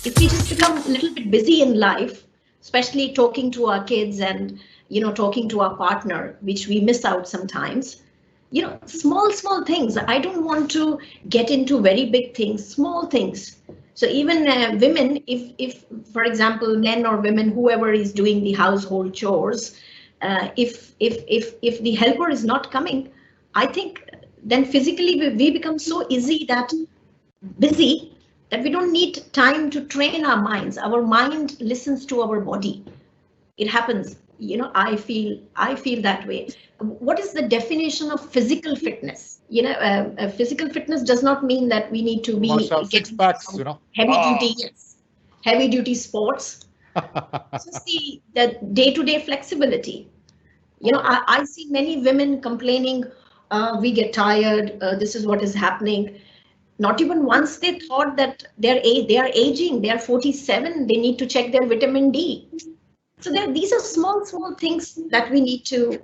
If we just become a little bit busy in life, especially talking to our kids and talking to our partner, which we miss out sometimes, small things. I don't want to get into very big things, small things. So even women, if for example men or women, whoever is doing the household chores, if the helper is not coming, I think then physically we become so busy that we don't need time to train our minds. Our mind listens to our body. It happens. I feel that way. What is the definition of physical fitness? Physical fitness does not mean that we need to be Six packs, heavy duty sports. Just the day-to-day flexibility. I see many women complaining, we get tired, this is what is happening. Not even once they thought that they are aging, they are 47, they need to check their vitamin D. So these are small things that we need to,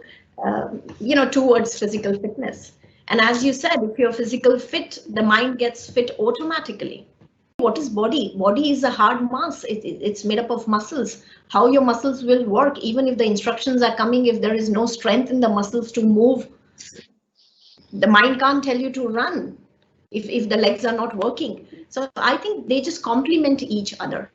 towards physical fitness. And as you said, if you're physical fit, the mind gets fit automatically. What is body? Body is a hard mass. It's made up of muscles. How your muscles will work, even if the instructions are coming, if there is no strength in the muscles to move, the mind can't tell you to run if the legs are not working. So I think they just complement each other.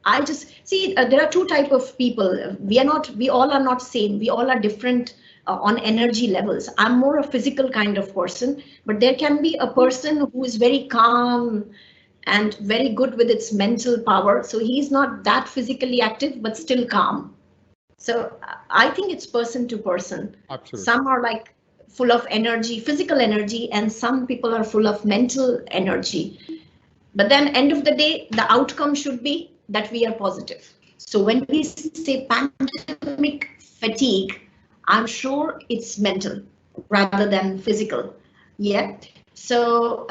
I just see there are two types of people. We all are not same. We all are different on energy levels. I'm more a physical kind of person, but there can be a person who is very calm and very good with its mental power. So he's not that physically active, but still calm. So I think it's person to person. Absolutely. Some are like full of energy, physical energy, and some people are full of mental energy. But then end of the day, the outcome should be that we are positive. So when we say pandemic fatigue, I'm sure it's mental rather than physical. Yeah. So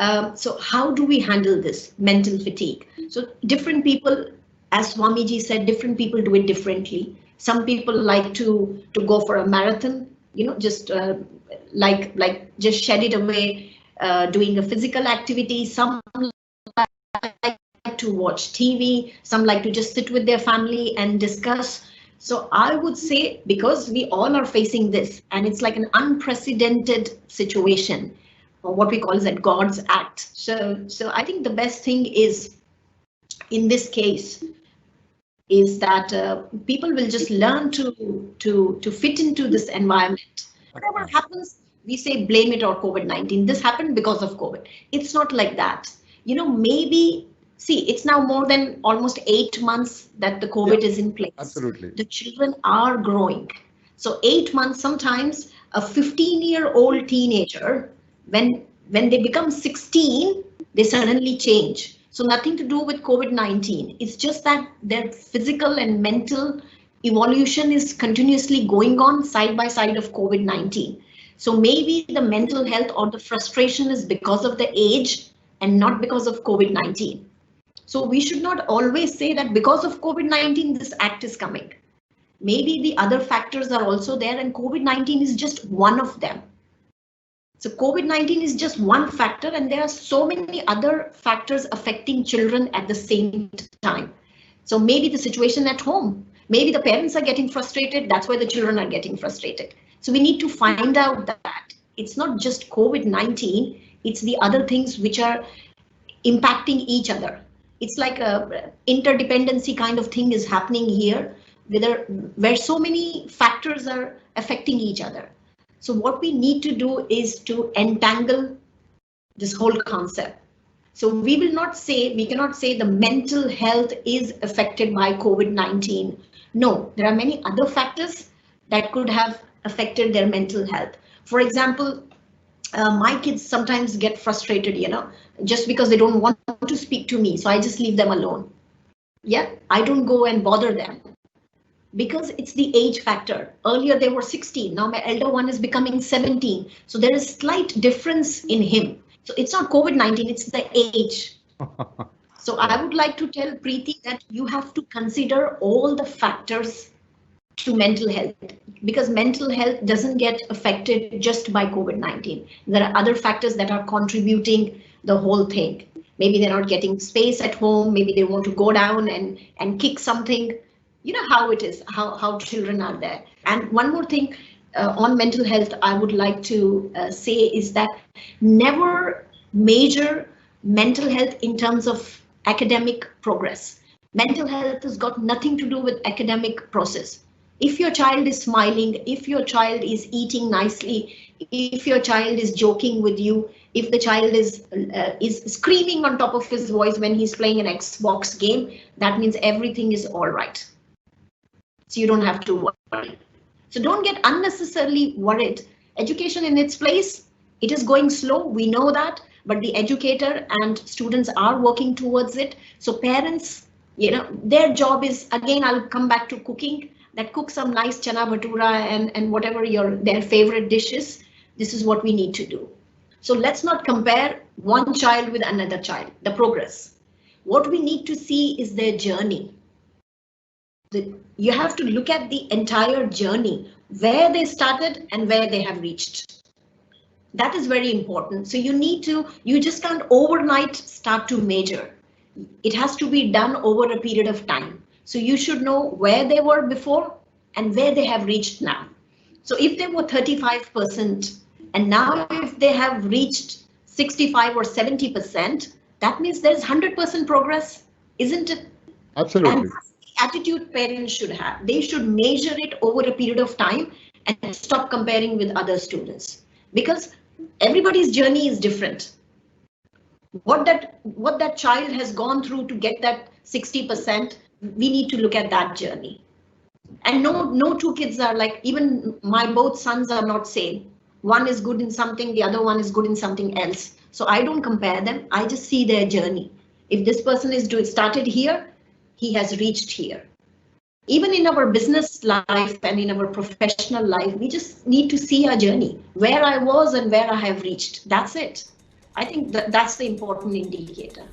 how do we handle this mental fatigue? So different people, as Swamiji said, different people do it differently. Some people like to go for a marathon, just like just shed it away, doing a physical activity. Some like to watch TV, some like to just sit with their family and discuss. So I would say, because we all are facing this, and it's like an unprecedented situation, or what we call is that God's act. So I think the best thing is, in this case, is that people will just learn to fit into this environment. Whatever happens, we say blame it or COVID-19. This happened because of COVID. It's not like that. Maybe, see, it's now more than almost 8 months that the COVID is in place. Absolutely. The children are growing. So 8 months, sometimes a 15-year-old teenager, when they become 16, they suddenly change. So nothing to do with COVID-19. It's just that their physical and mental evolution is continuously going on side by side of COVID-19. So maybe the mental health or the frustration is because of the age and not because of COVID-19. So we should not always say that because of COVID-19, this act is coming. Maybe the other factors are also there, and COVID-19 is just one of them. So COVID-19 is just one factor, and there are so many other factors affecting children at the same time. So maybe the situation at home, maybe the parents are getting frustrated, that's why the children are getting frustrated. So we need to find out that it's not just COVID-19, it's the other things which are impacting each other. It's like a interdependency kind of thing is happening here, where so many factors are affecting each other. So what we need to do is to entangle this whole concept. So we cannot say the mental health is affected by COVID-19. No, there are many other factors that could have affected their mental health. For example, my kids sometimes get frustrated, just because they don't want to speak to me. So I just leave them alone. Yeah, I don't go and bother them, because it's the age factor. Earlier they were 16, now my elder one is becoming 17. So there is slight difference in him. So it's not COVID-19, it's the age. So I would like to tell Preeti that you have to consider all the factors to mental health, because mental health doesn't get affected just by COVID-19. There are other factors that are contributing the whole thing. Maybe they're not getting space at home. Maybe they want to go down and kick something. You know how it is, how children are there. And one more thing on mental health I would like to say is that never measure mental health in terms of academic progress. Mental health has got nothing to do with academic process. If your child is smiling, if your child is eating nicely, if your child is joking with you, if the child is screaming on top of his voice when he's playing an Xbox game, that means everything is all right. So you don't have to worry. So don't get unnecessarily worried. Education in its place, it is going slow, we know that, but the educator and students are working towards it. So parents, you know, their job is, again, I'll come back to cooking, that cook some nice chana bhatura and whatever their favorite dishes. This is what we need to do. So let's not compare one child with another child, the progress. What we need to see is their journey. You have to look at the entire journey, where they started and where they have reached. That is very important. So you just can't overnight start to measure. It has to be done over a period of time. So you should know where they were before and where they have reached now. So if they were 35% and now if they have reached 65 or 70%, that means there's 100% progress, isn't it? Absolutely. And attitude parents should have. They should measure it over a period of time and stop comparing with other students, because everybody's journey is different. What that child has gone through to get that 60%, we need to look at that journey. And no two kids are like, even my both sons are not same. One is good in something, the other one is good in something else. So I don't compare them. I just see their journey. If this person is started here, he has reached here. Even in our business life and in our professional life, we just need to see our journey, where I was and where I have reached. That's it. I think that's the important indicator.